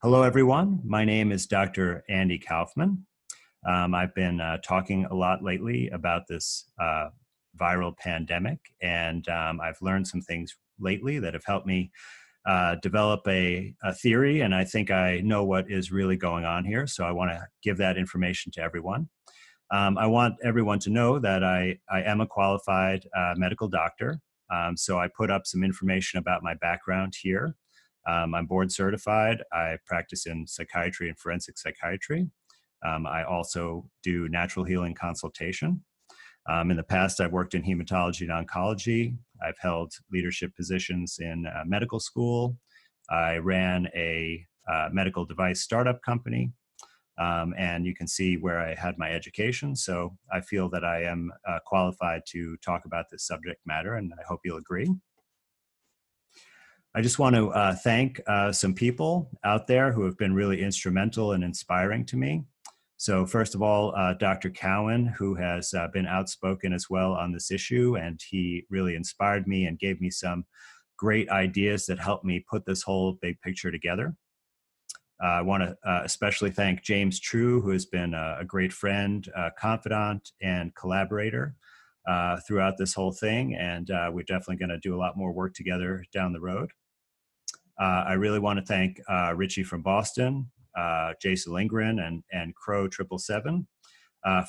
Hello, everyone. My name is Dr. Andy Kaufman. I've been talking a lot lately about this viral pandemic, and I've learned some things lately that have helped me develop a theory, and I think I know what is really going on here, so I want to give that information to everyone. I want everyone to know that I am a qualified medical doctor, so I put up some information about my background here. I'm board certified. I practice in psychiatry and forensic psychiatry. I also do natural healing consultation. In the past, I've worked in hematology and oncology. I've held leadership positions in medical school. I ran a medical device startup company. And you can see where I had my education. So I feel that I am qualified to talk about this subject matter, and I hope you'll agree. I just want to thank some people out there who have been really instrumental and inspiring to me. So first of all, Dr. Cowan, who has been outspoken as well on this issue, and he really inspired me and gave me some great ideas that helped me put this whole big picture together. I want to especially thank James True, who has been a great friend, confidant, and collaborator throughout this whole thing, and we're definitely going to do a lot more work together down the road. I really want to thank Richie from Boston, Jason Lindgren, and Crow 777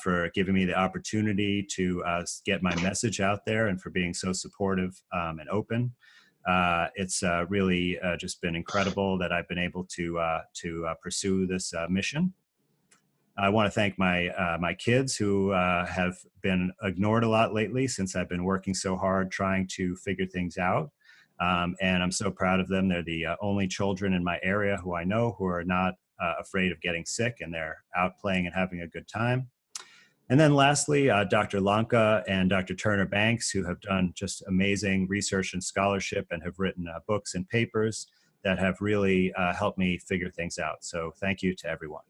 for giving me the opportunity to get my message out there and for being so supportive and open. It's really just been incredible that I've been able to pursue this mission. I want to thank my kids who have been ignored a lot lately since I've been working so hard trying to figure things out. And I'm so proud of them. They're the only children in my area who I know who are not afraid of getting sick, and they're out playing and having a good time. And then lastly, Dr. Lanka and Dr. Turner Banks, who have done just amazing research and scholarship and have written books and papers that have really helped me figure things out. So thank you to everyone.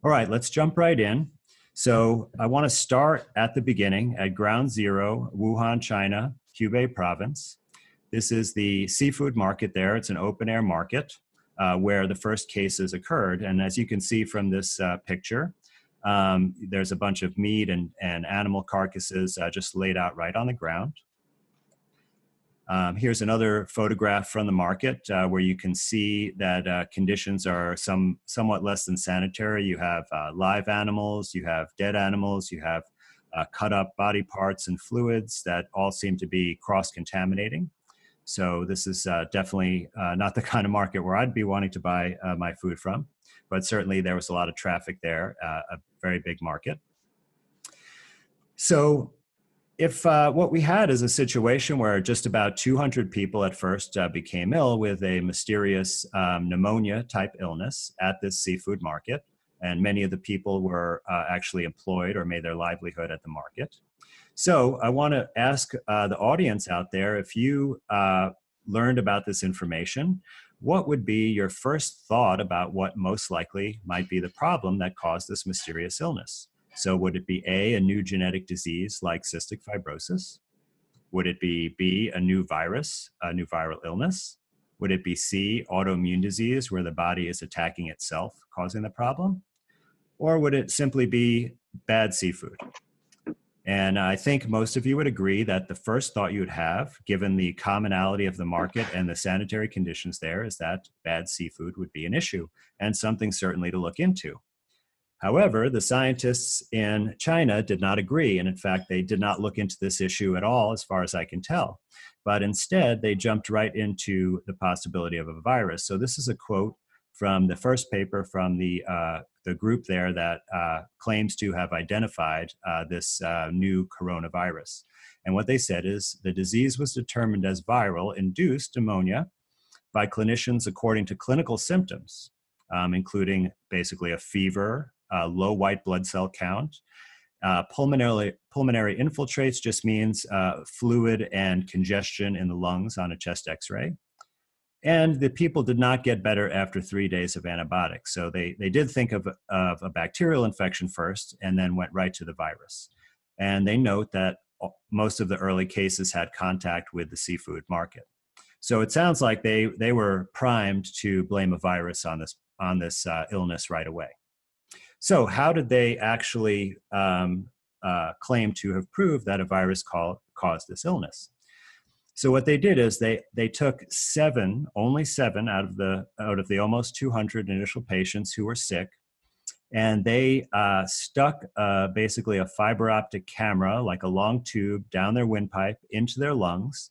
All right, let's jump right in. So I want to start at the beginning at ground zero, Wuhan, China, Hubei province. This is the seafood market there. It's an open air market where the first cases occurred. And as you can see from this picture, there's a bunch of meat and animal carcasses just laid out right on the ground. Here's another photograph from the market where you can see that conditions are somewhat less than sanitary. You have live animals, you have dead animals, you have cut up body parts and fluids that all seem to be cross-contaminating. So this is definitely not the kind of market where I'd be wanting to buy my food from, but certainly there was a lot of traffic there, a very big market. So if what we had is a situation where just about 200 people at first became ill with a mysterious pneumonia type illness at this seafood market, and many of the people were actually employed or made their livelihood at the market. So I want to ask the audience out there, if you learned about this information, what would be your first thought about what most likely might be the problem that caused this mysterious illness? So would it be A, a new genetic disease like cystic fibrosis? Would it be B, a new virus, a new viral illness? Would it be C, autoimmune disease where the body is attacking itself, causing the problem? Or would it simply be bad seafood? And I think most of you would agree that the first thought you would have, given the commonality of the market and the sanitary conditions there, is that bad seafood would be an issue and something certainly to look into. However, the scientists in China did not agree. And in fact, they did not look into this issue at all, as far as I can tell. But instead, they jumped right into the possibility of a virus. So this is a quote from the first paper from the group there that claims to have identified this new coronavirus. And what they said is the disease was determined as viral induced pneumonia by clinicians according to clinical symptoms, including basically a fever, low white blood cell count. Pulmonary infiltrates just means fluid and congestion in the lungs on a chest x-ray. And the people did not get better after 3 days of antibiotics. So they did think of a bacterial infection first and then went right to the virus. And they note that most of the early cases had contact with the seafood market. So it sounds like they were primed to blame a virus on this illness right away. So how did they actually claim to have proved that a virus caused this illness? So what they did is they took only seven out of the almost 200 initial patients who were sick, and they stuck basically a fiber optic camera, like a long tube, down their windpipe into their lungs,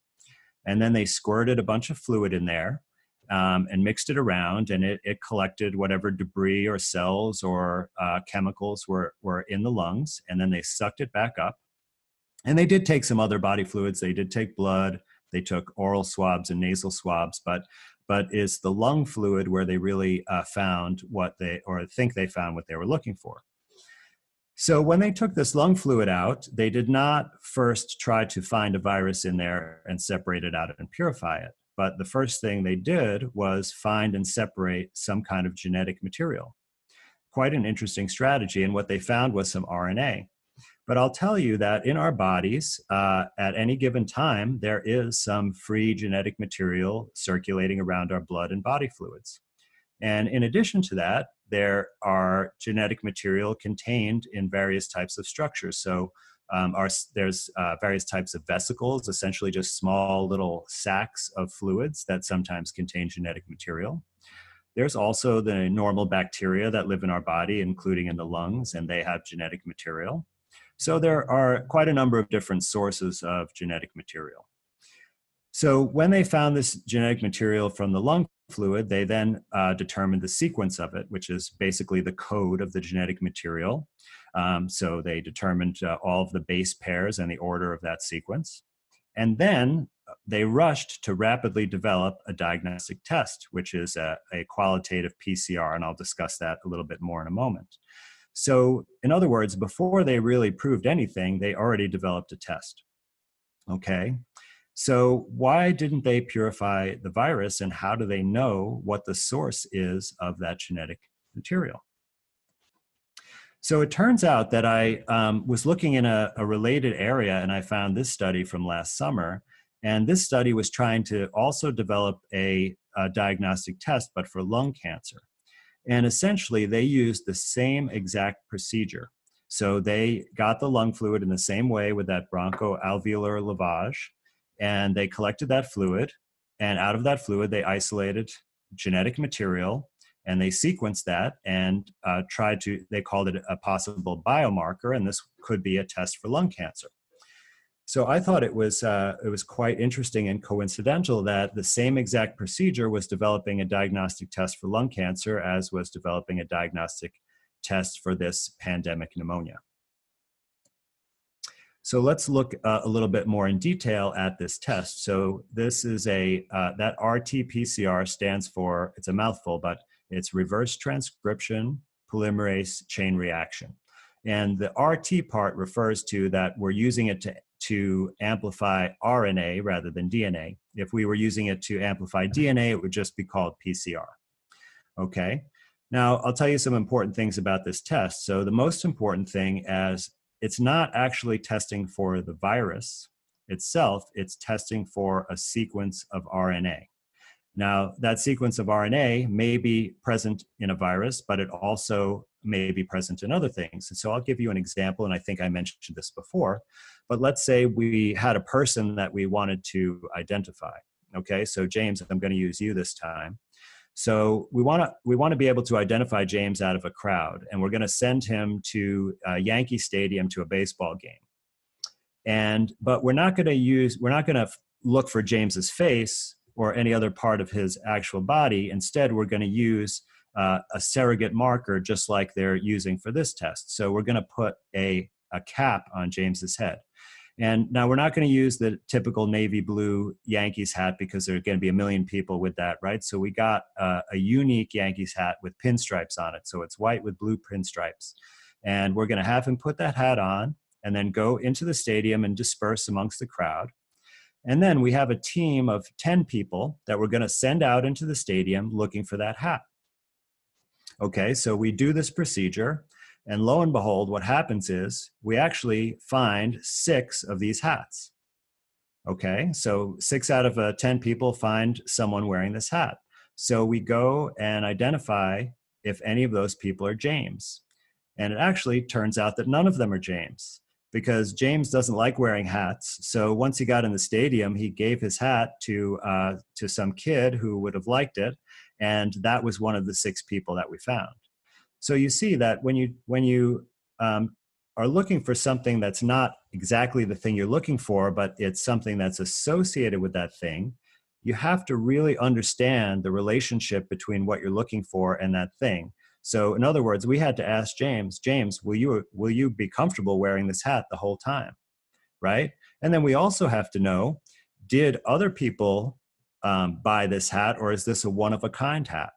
and then they squirted a bunch of fluid in there and mixed it around, and it collected whatever debris or cells or chemicals were in the lungs, and then they sucked it back up. And they did take some other body fluids. They did take blood. They took oral swabs and nasal swabs, but is the lung fluid where they really found think they found what they were looking for. So when they took this lung fluid out, they did not first try to find a virus in there and separate it out and purify it. But the first thing they did was find and separate some kind of genetic material. Quite an interesting strategy. And what they found was some RNA. But I'll tell you that in our bodies, at any given time, there is some free genetic material circulating around our blood and body fluids. And in addition to that, there are genetic material contained in various types of structures. So there's various types of vesicles, essentially just small little sacs of fluids that sometimes contain genetic material. There's also the normal bacteria that live in our body, including in the lungs, and they have genetic material. So there are quite a number of different sources of genetic material. So when they found this genetic material from the lung fluid, they then determined the sequence of it, which is basically the code of the genetic material. So they determined all of the base pairs and the order of that sequence. And then they rushed to rapidly develop a diagnostic test, which is a qualitative PCR, and I'll discuss that a little bit more in a moment. So in other words, before they really proved anything, they already developed a test. Okay, so why didn't they purify the virus, and how do they know what the source is of that genetic material? So it turns out that I was looking in a related area, and I found this study from last summer. And this study was trying to also develop a diagnostic test, but for lung cancer. And essentially, they used the same exact procedure. So they got the lung fluid in the same way with that bronchoalveolar lavage, and they collected that fluid. And out of that fluid, they isolated genetic material, and they sequenced that and they called it a possible biomarker, and this could be a test for lung cancer. So I thought it was quite interesting and coincidental that the same exact procedure was developing a diagnostic test for lung cancer as was developing a diagnostic test for this pandemic pneumonia. So let's look a little bit more in detail at this test. So this is that RT-PCR stands for, it's a mouthful, but it's reverse transcription polymerase chain reaction. And the RT part refers to that we're using it to amplify RNA rather than DNA. If we were using it to amplify DNA, it would just be called PCR. Okay. Now, I'll tell you some important things about this test. So the most important thing is it's not actually testing for the virus itself, it's testing for a sequence of RNA. Now, that sequence of RNA may be present in a virus, but it also may be present in other things. And so I'll give you an example, and I think I mentioned this before, but let's say we had a person that we wanted to identify. Okay, so James, I'm going to use you this time. So we want to be able to identify James out of a crowd, and we're going to send him to Yankee Stadium to a baseball game. But we're not going to look for James's face or any other part of his actual body. Instead, we're going to use a surrogate marker just like they're using for this test. So we're going to put a cap on James's head. And now we're not going to use the typical navy blue Yankees hat because there are going to be a million people with that, right? So we got a unique Yankees hat with pinstripes on it. So it's white with blue pinstripes. And we're going to have him put that hat on and then go into the stadium and disperse amongst the crowd. And then we have a team of 10 people that we're going to send out into the stadium looking for that hat. Okay, so we do this procedure, and lo and behold, what happens is we actually find 6 of these hats. Okay, so 6 out of 10 people find someone wearing this hat. So we go and identify if any of those people are James. And it actually turns out that none of them are James, because James doesn't like wearing hats. So once he got in the stadium, he gave his hat to some kid who would have liked it, and that was one of the 6 people that we found. So you see that when you are looking for something that's not exactly the thing you're looking for, but it's something that's associated with that thing, you have to really understand the relationship between what you're looking for and that thing. So in other words, we had to ask James, will you be comfortable wearing this hat the whole time, right? And then we also have to know, did other people buy this hat, or is this a one of a kind hat?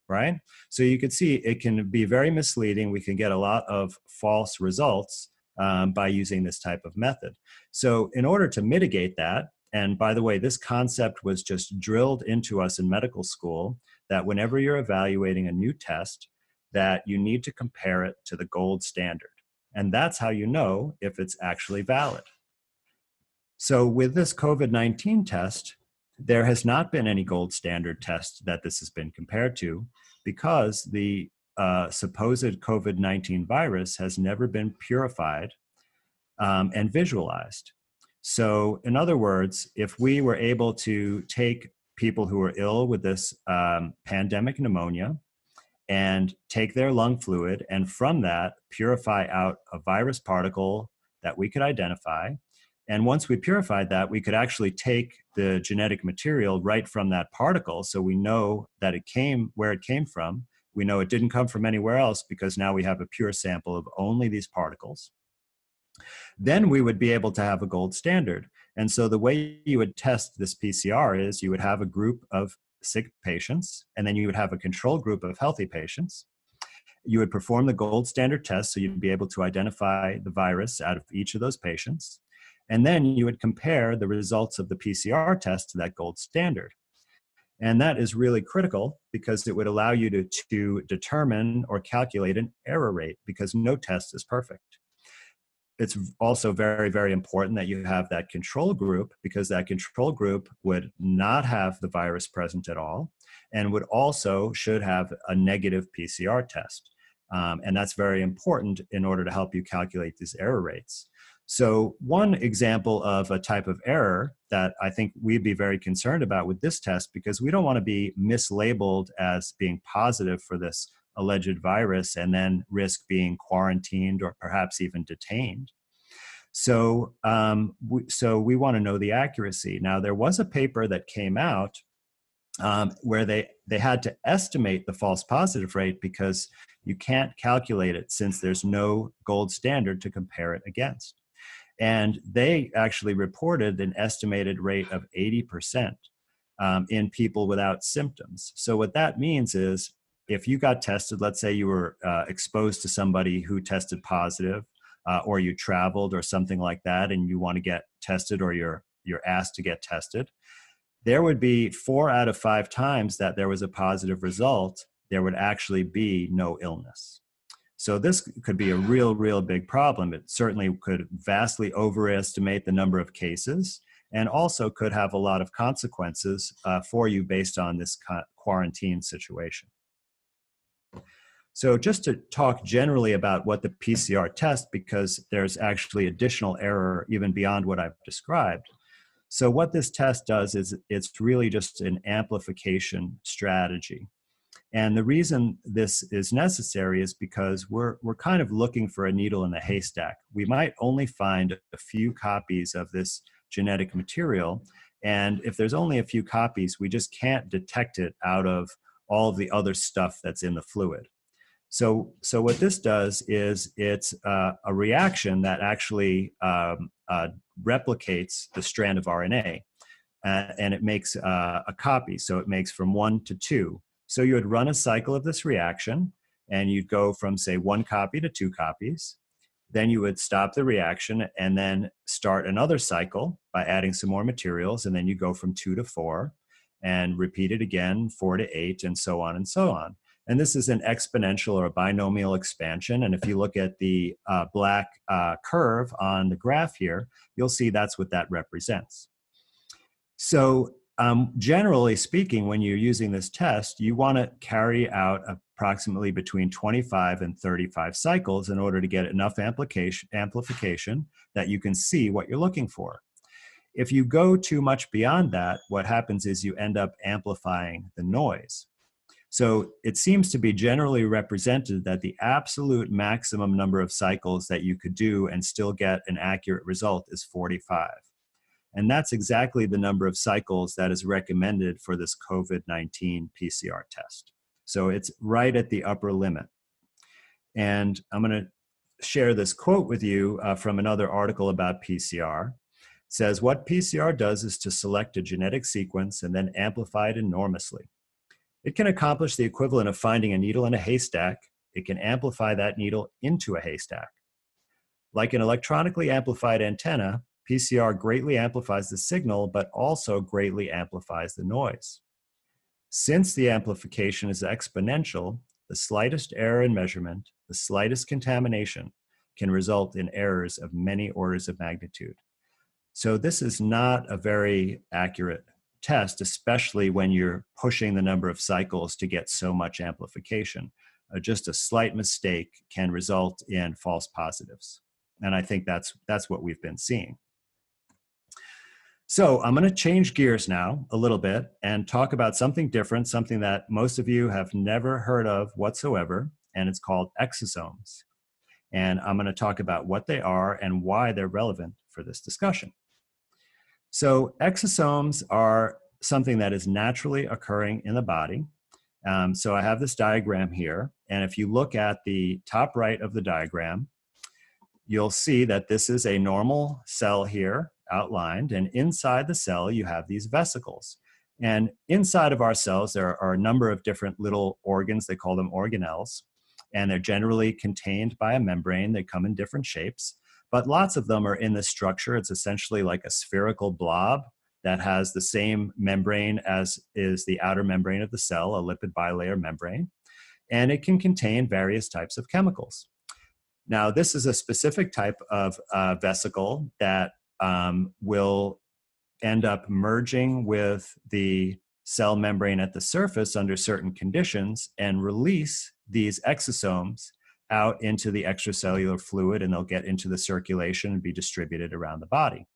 Right? So you can see it can be very misleading. We can get a lot of false results by using this type of method. So in order to mitigate that, and by the way, this concept was just drilled into us in medical school, that whenever you're evaluating a new test, that you need to compare it to the gold standard. And that's how you know if it's actually valid. So with this COVID-19 test, there has not been any gold standard test that this has been compared to, because the supposed COVID-19 virus has never been purified and visualized. So in other words, if we were able to take people who are ill with this pandemic pneumonia and take their lung fluid, and from that purify out a virus particle that we could identify. And once we purified that, we could actually take the genetic material right from that particle. So we know that it came where it came from. We know it didn't come from anywhere else, because now we have a pure sample of only these particles. Then we would be able to have a gold standard. And so the way you would test this PCR is you would have a group of sick patients, and then you would have a control group of healthy patients. You would perform the gold standard test, so you'd be able to identify the virus out of each of those patients. And then you would compare the results of the PCR test to that gold standard. And that is really critical, because it would allow you to determine or calculate an error rate, because no test is perfect. It's also very, very important that you have that control group, because that control group would not have the virus present at all, and would also should have a negative PCR test. And that's very important in order to help you calculate these error rates. So one example of a type of error that I think we'd be very concerned about with this test, because we don't want to be mislabeled as being positive for this alleged virus and then risk being quarantined or perhaps even detained. So, we want to know the accuracy. Now, there was a paper that came out where they had to estimate the false positive rate, because you can't calculate it since there's no gold standard to compare it against. And they actually reported an estimated rate of 80% in people without symptoms. So what that means is, if you got tested, let's say you were exposed to somebody who tested positive, or you traveled or something like that, and you want to get tested, or you're asked to get tested, there would be 4 out of 5 times that there was a positive result, there would actually be no illness. So this could be a real big problem. It certainly could vastly overestimate the number of cases, and also could have a lot of consequences for you based on this quarantine situation. So just to talk generally about what the PCR test, because there's actually additional error even beyond what I've described. So what this test does is it's really just an amplification strategy. And the reason this is necessary is because we're kind of looking for a needle in the haystack. We might only find a few copies of this genetic material. And if there's only a few copies, we just can't detect it out of all of the other stuff that's in the fluid. So what this does is it's a reaction that actually replicates the strand of RNA, and it makes a copy. So it makes from 1 to 2. So you would run a cycle of this reaction, and you'd go from, say, 1 copy to 2 copies. Then you would stop the reaction and then start another cycle by adding some more materials, and then you go from 2 to 4 and repeat it again, 4 to 8, and so on and so on. And this is an exponential or a binomial expansion. And if you look at the black curve on the graph here, you'll see that's what that represents. So, generally speaking, when you're using this test, you want to carry out approximately between 25 and 35 cycles in order to get enough amplification that you can see what you're looking for. If you go too much beyond that, what happens is you end up amplifying the noise. So it seems to be generally represented that the absolute maximum number of cycles that you could do and still get an accurate result is 45. And that's exactly the number of cycles that is recommended for this COVID-19 PCR test. So it's right at the upper limit. And I'm going to share this quote with you from another article about PCR. It says, what PCR does is to select a genetic sequence and then amplify it enormously. It can accomplish the equivalent of finding a needle in a haystack. It can amplify that needle into a haystack. Like an electronically amplified antenna, PCR greatly amplifies the signal, but also greatly amplifies the noise. Since the amplification is exponential, the slightest error in measurement, the slightest contamination, can result in errors of many orders of magnitude. So this is not a very accurate test, especially when you're pushing the number of cycles to get so much amplification. Just a slight mistake can result in false positives. And I think that's what we've been seeing. So I'm going to change gears now a little bit and talk about something different, something that most of you have never heard of whatsoever, and it's called exosomes. And I'm going to talk about what they are and why they're relevant for this discussion. So exosomes are something that is naturally occurring in the body. So I have this diagram here, and if you look at the top right of the diagram, you'll see that this is a normal cell here outlined, and inside the cell you have these vesicles. And inside of our cells there are a number of different little organs, they call them organelles, and they're generally contained by a membrane. They come in different shapes, but lots of them are in this structure. It's essentially like a spherical blob that has the same membrane as is the outer membrane of the cell, a lipid bilayer membrane, and it can contain various types of chemicals. Now, this is a specific type of vesicle that will end up merging with the cell membrane at the surface under certain conditions and release these exosomes out into the extracellular fluid, and they'll get into the circulation and be distributed around the body.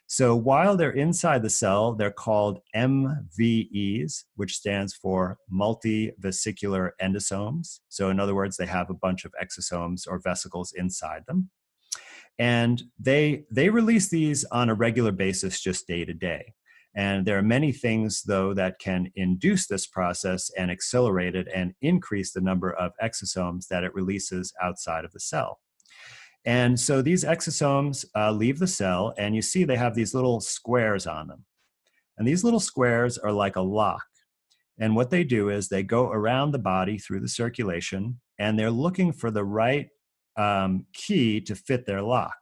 So while they're inside the cell, they're called MVEs, which stands for multivesicular endosomes. So in other words, they have a bunch of exosomes or vesicles inside them. And they release these on a regular basis, just day to day. And there are many things, though, that can induce this process and accelerate it and increase the number of exosomes that it releases outside of the cell. And so these exosomes leave the cell, and you see they have these little squares on them. And these little squares are like a lock. And what they do is they go around the body through the circulation, and they're looking for the right key to fit their lock.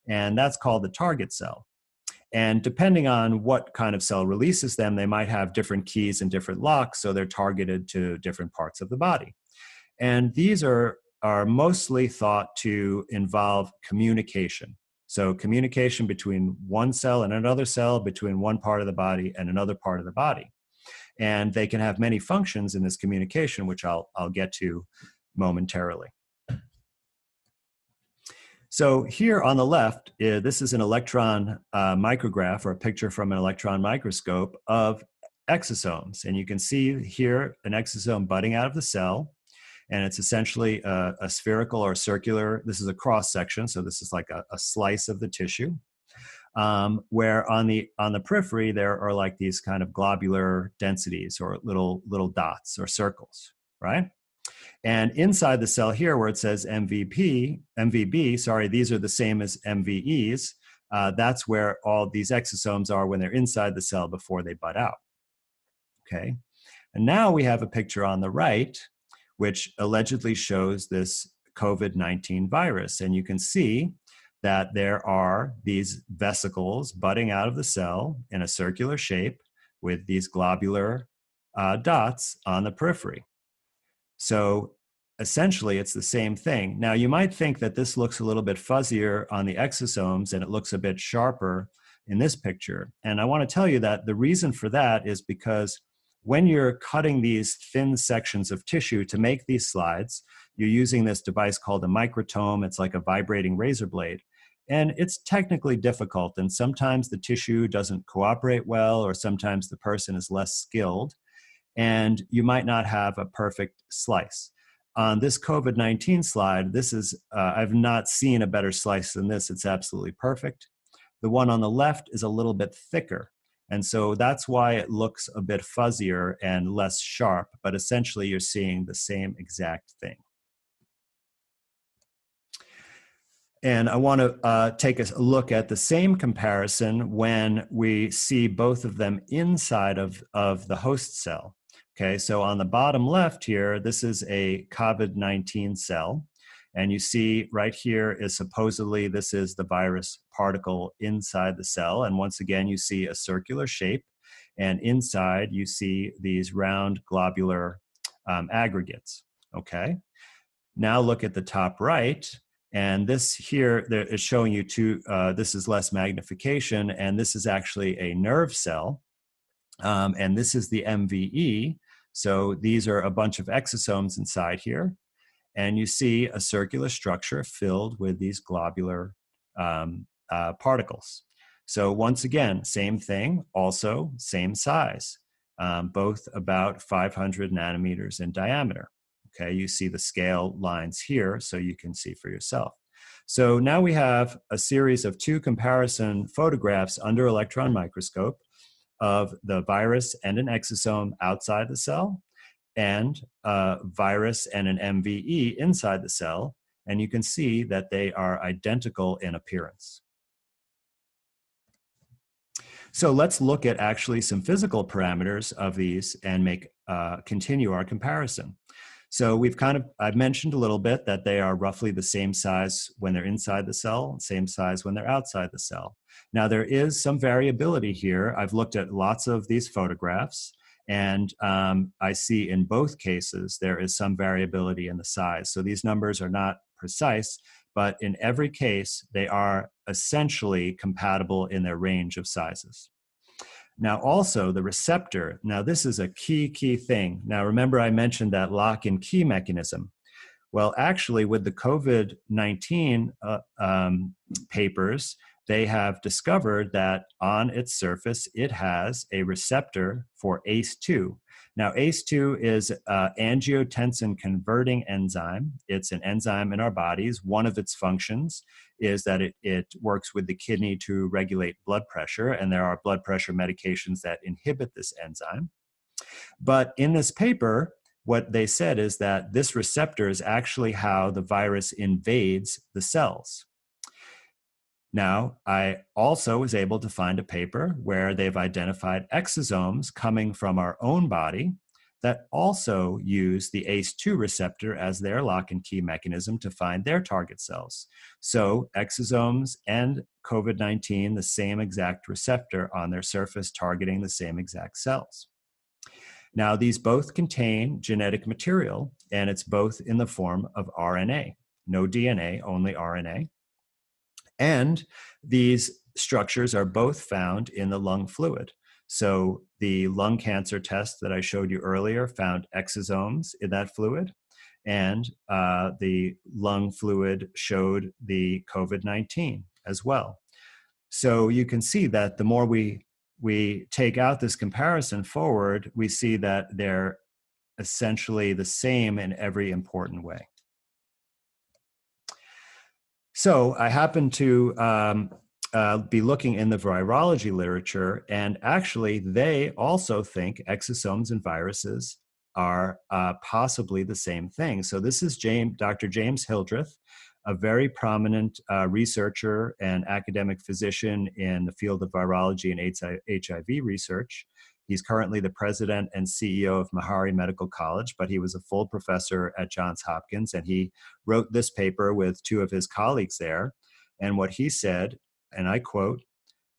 And that's called the target cell. And depending on what kind of cell releases them, they might have different keys and different locks, so they're targeted to different parts of the body. And these are mostly thought to involve communication. So communication between one cell and another cell, between one part of the body and another part of the body. And they can have many functions in this communication, which I'll get to momentarily. So here on the left, this is an electron micrograph, or a picture from an electron microscope of exosomes. And you can see here an exosome budding out of the cell. And it's essentially a spherical or circular, this is a cross section, so this is like a slice of the tissue, where on the periphery there are like these kind of globular densities or little dots or circles, right? And inside the cell here where it says MVB, these are the same as MVEs, that's where all these exosomes are when they're inside the cell before they bud out, okay? And now we have a picture on the right which allegedly shows this COVID-19 virus. And you can see that there are these vesicles budding out of the cell in a circular shape with these globular dots on the periphery. So essentially, it's the same thing. Now, you might think that this looks a little bit fuzzier on the exosomes and it looks a bit sharper in this picture. And I want to tell you that the reason for that is because when you're cutting these thin sections of tissue to make these slides, you're using this device called a microtome. It's like a vibrating razor blade. And it's technically difficult, and sometimes the tissue doesn't cooperate well, or sometimes the person is less skilled, and you might not have a perfect slice. On this COVID-19 slide, this is, I've not seen a better slice than this. It's absolutely perfect. The one on the left is a little bit thicker. And so that's why it looks a bit fuzzier and less sharp, but essentially you're seeing the same exact thing. And I want to take a look at the same comparison when we see both of them inside of the host cell. Okay, so on the bottom left here, this is a COVID-19 cell. And you see right here is supposedly this is the virus particle inside the cell. And once again, you see a circular shape. And inside, you see these round globular aggregates. Okay, now look at the top right. And this here is showing you this is less magnification, and this is actually a nerve cell. And this is the MVE. So these are a bunch of exosomes inside here. And you see a circular structure filled with these globular particles. So once again, same thing, also same size, both about 500 nanometers in diameter. Okay, you see the scale lines here, so you can see for yourself. So now we have a series of two comparison photographs under electron microscope of the virus and an exosome outside the cell, and a virus and an MVE inside the cell, and you can see that they are identical in appearance. So let's look at actually some physical parameters of these and continue our comparison. So I've mentioned a little bit that they are roughly the same size when they're inside the cell, same size when they're outside the cell. Now there is some variability here. I've looked at lots of these photographs, and I see in both cases there is some variability in the size. So these numbers are not precise, but in every case, they are essentially compatible in their range of sizes. Now also the receptor, now this is a key thing. Now remember I mentioned that lock and key mechanism. Well, actually with the COVID-19 papers, they have discovered that on its surface, it has a receptor for ACE2. Now, ACE2 is an angiotensin converting enzyme. It's an enzyme in our bodies. One of its functions is that it works with the kidney to regulate blood pressure, and there are blood pressure medications that inhibit this enzyme. But in this paper, what they said is that this receptor is actually how the virus invades the cells. Now, I also was able to find a paper where they've identified exosomes coming from our own body that also use the ACE2 receptor as their lock and key mechanism to find their target cells. So exosomes and COVID-19, the same exact receptor on their surface targeting the same exact cells. Now, these both contain genetic material, and it's both in the form of RNA. No DNA, only RNA. And these structures are both found in the lung fluid. So the lung cancer test that I showed you earlier found exosomes in that fluid, and the lung fluid showed the COVID-19 as well. So you can see that the more we take out this comparison forward, we see that they're essentially the same in every important way. So I happen to be looking in the virology literature, and actually they also think exosomes and viruses are possibly the same thing. So this is Dr. James Hildreth, a very prominent researcher and academic physician in the field of virology and HIV research. He's currently the president and CEO of Meharry Medical College, but he was a full professor at Johns Hopkins, and he wrote this paper with two of his colleagues there. And what he said, and I quote,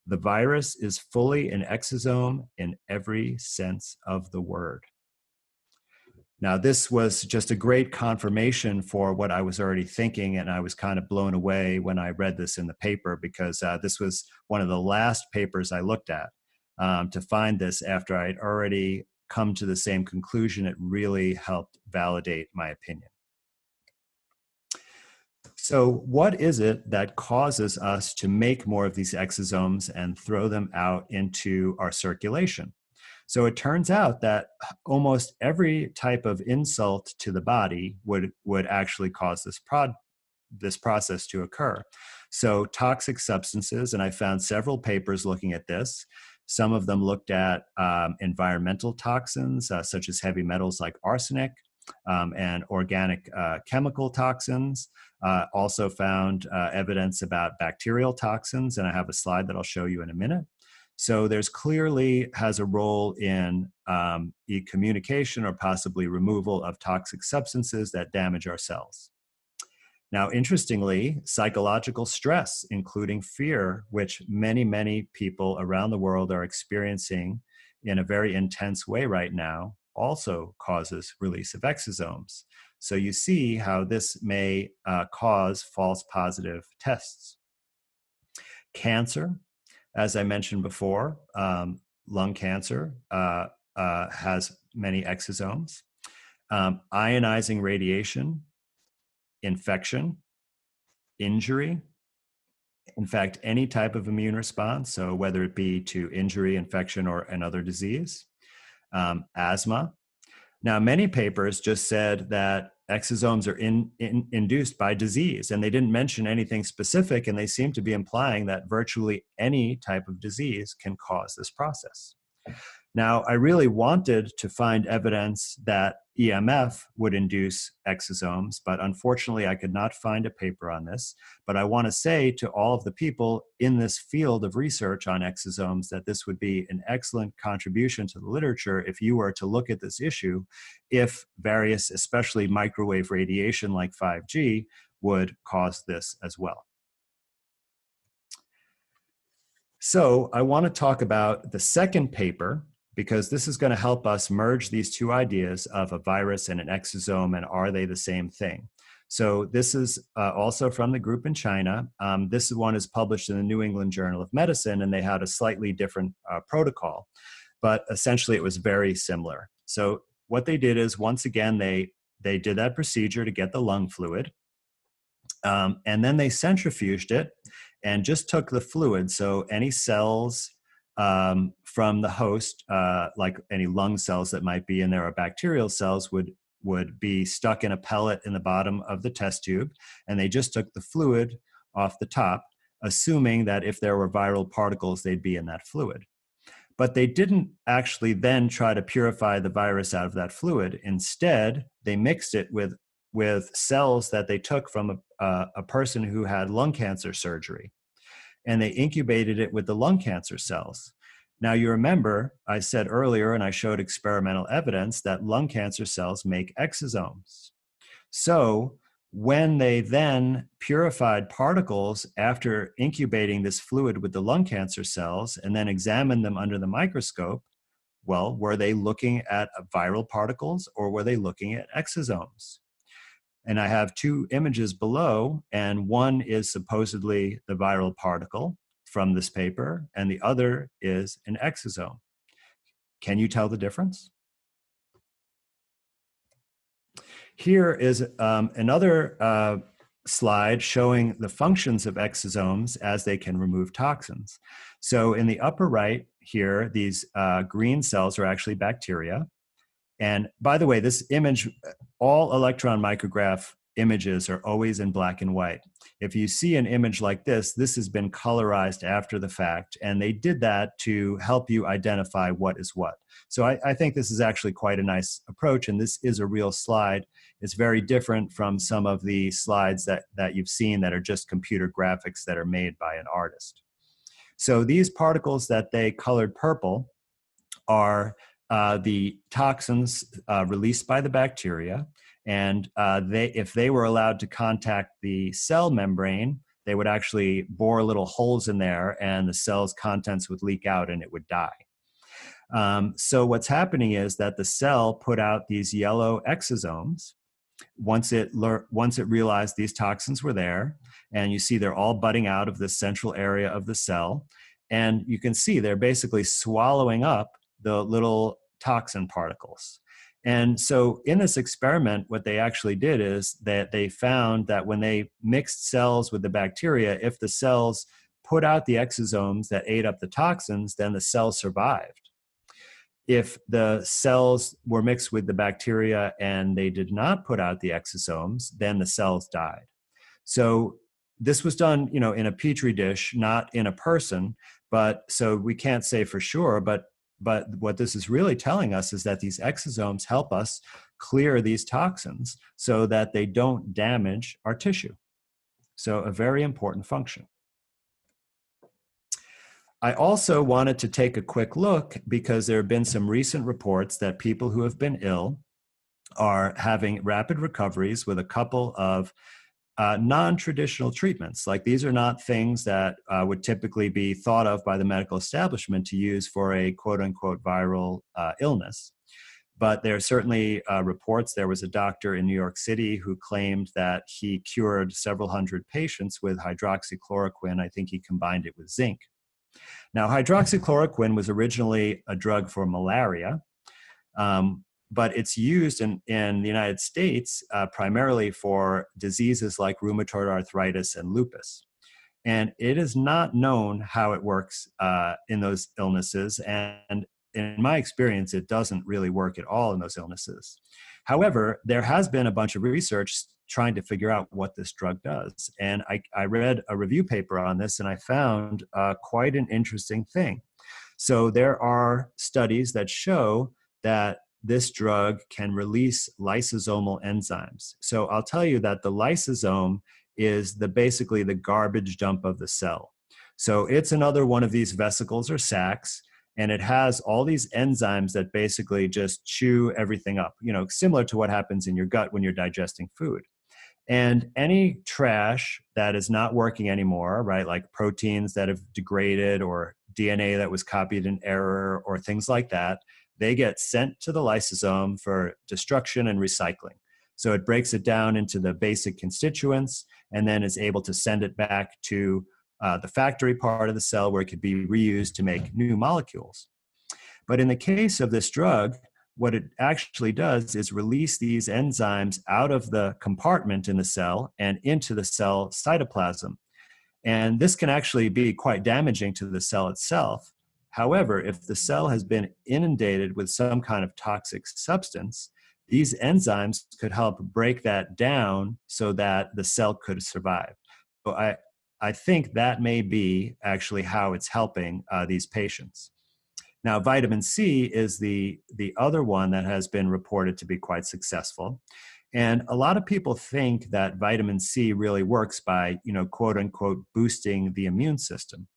"The virus is fully an exosome in every sense of the word." Now, this was just a great confirmation for what I was already thinking, and I was kind of blown away when I read this in the paper, because this was one of the last papers I looked at to find this after I'd already come to the same conclusion. It really helped validate my opinion. So what is it that causes us to make more of these exosomes and throw them out into our circulation? So it turns out that almost every type of insult to the body would actually cause this process to occur. So toxic substances, and I found several papers looking at this. Some of them looked at environmental toxins, such as heavy metals like arsenic, and organic chemical toxins. Also found evidence about bacterial toxins, and I have a slide that I'll show you in a minute. So there's clearly has a role in the communication or possibly removal of toxic substances that damage our cells. Now, interestingly, psychological stress, including fear, which many, many people around the world are experiencing in a very intense way right now, also causes release of exosomes. So you see how this may cause false positive tests. Cancer, as I mentioned before, lung cancer has many exosomes. Ionizing radiation, infection, injury, in fact, any type of immune response, so whether it be to injury, infection, or another disease. Asthma. Now, many papers just said that exosomes are induced by disease, and they didn't mention anything specific, and they seem to be implying that virtually any type of disease can cause this process. Now, I really wanted to find evidence that EMF would induce exosomes, but unfortunately I could not find a paper on this. But I want to say to all of the people in this field of research on exosomes that this would be an excellent contribution to the literature if you were to look at this issue, if various, especially microwave radiation like 5G, would cause this as well. So I want to talk about the second paper, because this is going to help us merge these two ideas of a virus and an exosome, and are they the same thing? So this is also from the group in China. This one is published in the New England Journal of Medicine, and they had a slightly different protocol, but essentially it was very similar. So what they did is, once again, they did that procedure to get the lung fluid, and then they centrifuged it and just took the fluid. So any cells from the host, like any lung cells that might be in there, or bacterial cells, would be stuck in a pellet in the bottom of the test tube, and they just took the fluid off the top, assuming that if there were viral particles, they'd be in that fluid. But they didn't actually then try to purify the virus out of that fluid. Instead, they mixed it with cells that they took from a person who had lung cancer surgery, and they incubated it with the lung cancer cells. Now, you remember I said earlier, and I showed experimental evidence, that lung cancer cells make exosomes. So when they then purified particles after incubating this fluid with the lung cancer cells and then examined them under the microscope, well, were they looking at viral particles, or were they looking at exosomes? And I have two images below, and one is supposedly the viral particle from this paper, and the other is an exosome. Can you tell the difference? Here is another slide showing the functions of exosomes as they can remove toxins. So in the upper right here, these green cells are actually bacteria. And by the way, this image, all electron micrograph images are always in black and white. If you see an image like this has been colorized after the fact, and they did that to help you identify what is what. So I think this is actually quite a nice approach, and this is a real slide. It's very different from some of the slides that you've seen that are just computer graphics that are made by an artist. So these particles that they colored purple are the toxins released by the bacteria, and if they were allowed to contact the cell membrane, they would actually bore little holes in there, and the cell's contents would leak out and it would die. So what's happening is that the cell put out these yellow exosomes once it realized these toxins were there, and you see they're all budding out of this central area of the cell, and you can see they're basically swallowing up the little toxin particles. And so in this experiment, what they actually did is that they found that when they mixed cells with the bacteria, if the cells put out the exosomes that ate up the toxins, then the cells survived. If the cells were mixed with the bacteria and they did not put out the exosomes, then the cells died. So this was done, in a petri dish, not in a person, but so we can't say for sure, but what this is really telling us is that these exosomes help us clear these toxins so that they don't damage our tissue. So a very important function. I also wanted to take a quick look because there have been some recent reports that people who have been ill are having rapid recoveries with a couple of non-traditional treatments. Like, these are not things that would typically be thought of by the medical establishment to use for a quote-unquote viral illness. But there are certainly reports. There was a doctor in New York City who claimed that he cured several hundred patients with hydroxychloroquine. I think he combined it with zinc. Now, hydroxychloroquine was originally a drug for malaria, but it's used in the United States primarily for diseases like rheumatoid arthritis and lupus. And it is not known how it works in those illnesses. And in my experience, it doesn't really work at all in those illnesses. However, there has been a bunch of research trying to figure out what this drug does. And I read a review paper on this, and I found quite an interesting thing. So there are studies that show that this drug can release lysosomal enzymes. So I'll tell you that the lysosome is basically the garbage dump of the cell. So it's another one of these vesicles or sacs, and it has all these enzymes that basically just chew everything up, similar to what happens in your gut when you're digesting food. And any trash that is not working anymore, right, like proteins that have degraded or DNA that was copied in error or things like that, they get sent to the lysosome for destruction and recycling. So it breaks it down into the basic constituents and then is able to send it back to the factory part of the cell where it could be reused to make new molecules. But in the case of this drug, what it actually does is release these enzymes out of the compartment in the cell and into the cell cytoplasm. And this can actually be quite damaging to the cell itself. However, if the cell has been inundated with some kind of toxic substance, these enzymes could help break that down so that the cell could survive. So I think that may be actually how it's helping these patients. Now, vitamin C is the other one that has been reported to be quite successful. And a lot of people think that vitamin C really works by, quote unquote, boosting the immune system.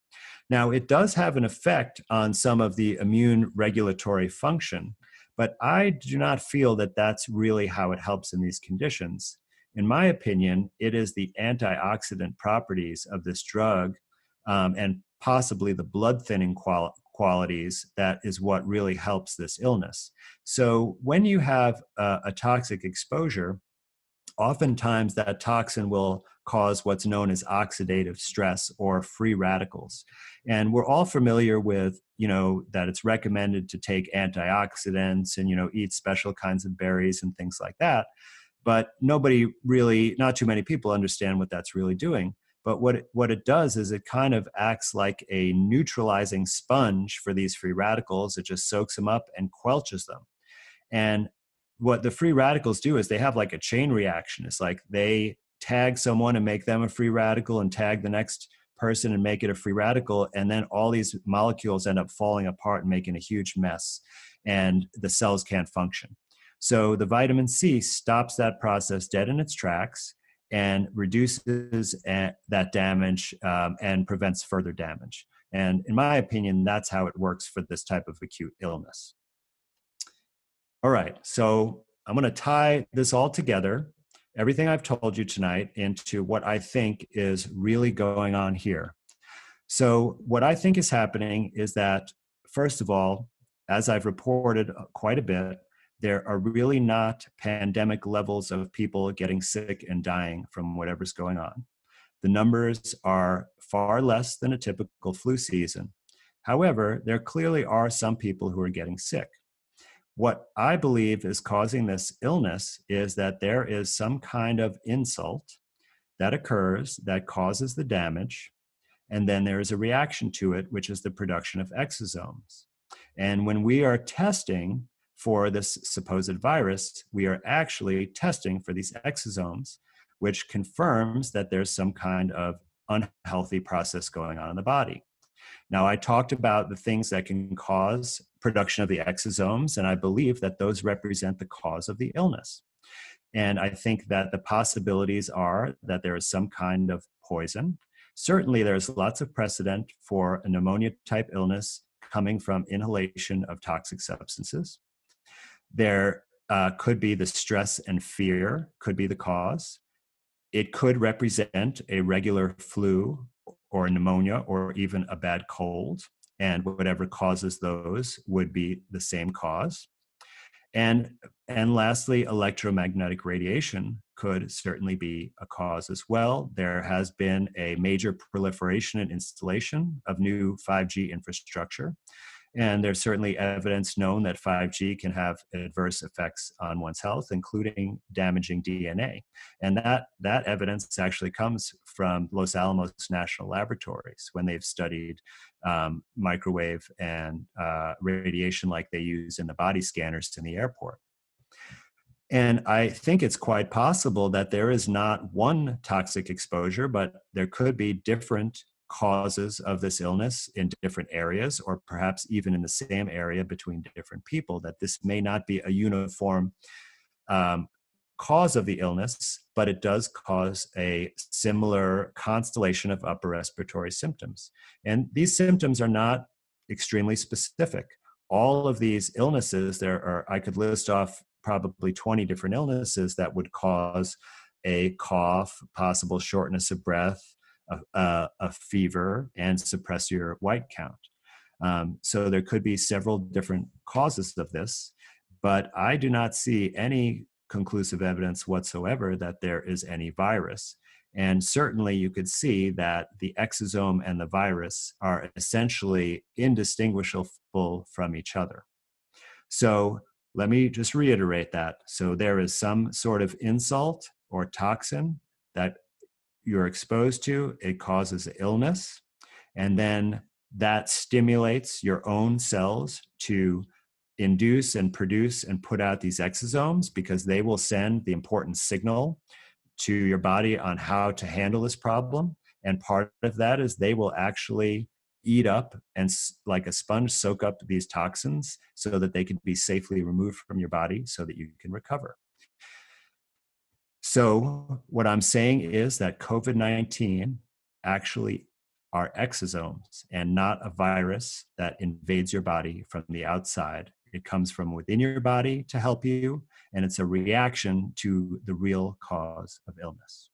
Now, it does have an effect on some of the immune regulatory function, but I do not feel that that's really how it helps in these conditions. In my opinion, it is the antioxidant properties of this drug and possibly the blood thinning qualities that is what really helps this illness. So when you have a toxic exposure, oftentimes that toxin will cause what's known as oxidative stress or free radicals. And we're all familiar with, that it's recommended to take antioxidants and, eat special kinds of berries and things like that. But not too many people understand what that's really doing. But what it does is it kind of acts like a neutralizing sponge for these free radicals. It just soaks them up and quelches them. And what the free radicals do is they have like a chain reaction. It's like they tag someone and make them a free radical and tag the next person and make it a free radical. And then all these molecules end up falling apart and making a huge mess. And the cells can't function. So the vitamin C stops that process dead in its tracks and reduces that damage and prevents further damage. And in my opinion, that's how it works for this type of acute illness. All right, so I'm going to tie this all together, everything I've told you tonight, into what I think is really going on here. So what I think is happening is that, first of all, as I've reported quite a bit, there are really not pandemic levels of people getting sick and dying from whatever's going on. The numbers are far less than a typical flu season. However, there clearly are some people who are getting sick. What I believe is causing this illness is that there is some kind of insult that occurs that causes the damage, and then there is a reaction to it, which is the production of exosomes. And when we are testing for this supposed virus, we are actually testing for these exosomes, which confirms that there's some kind of unhealthy process going on in the body. Now, I talked about the things that can cause production of the exosomes, and I believe that those represent the cause of the illness. And I think that the possibilities are that there is some kind of poison. Certainly, there's lots of precedent for a pneumonia type illness coming from inhalation of toxic substances. There could be the stress and fear could be the cause. It could represent a regular flu or pneumonia or even a bad cold. And whatever causes those would be the same cause. And lastly, electromagnetic radiation could certainly be a cause as well. There has been a major proliferation and installation of new 5G infrastructure. And there's certainly evidence known that 5G can have adverse effects on one's health, including damaging DNA. And that evidence actually comes from Los Alamos National Laboratories when they've studied microwave and radiation like they use in the body scanners in the airport. And I think it's quite possible that there is not one toxic exposure, but there could be different causes of this illness in different areas, or perhaps even in the same area between different people, that this may not be a uniform cause of the illness, but it does cause a similar constellation of upper respiratory symptoms. And these symptoms are not extremely specific. All of these illnesses, I could list off probably 20 different illnesses that would cause a cough, possible shortness of breath, a fever, and suppress your white count. So there could be several different causes of this, but I do not see any conclusive evidence whatsoever that there is any virus. And certainly you could see that the exosome and the virus are essentially indistinguishable from each other. So let me just reiterate that. So there is some sort of insult or toxin that you're exposed to, it causes illness, and then that stimulates your own cells to induce and produce and put out these exosomes, because they will send the important signal to your body on how to handle this problem. And part of that is they will actually eat up and, like a sponge, soak up these toxins so that they can be safely removed from your body so that you can recover. So what I'm saying is that COVID-19 actually are exosomes and not a virus that invades your body from the outside. It comes from within your body to help you, and it's a reaction to the real cause of illness.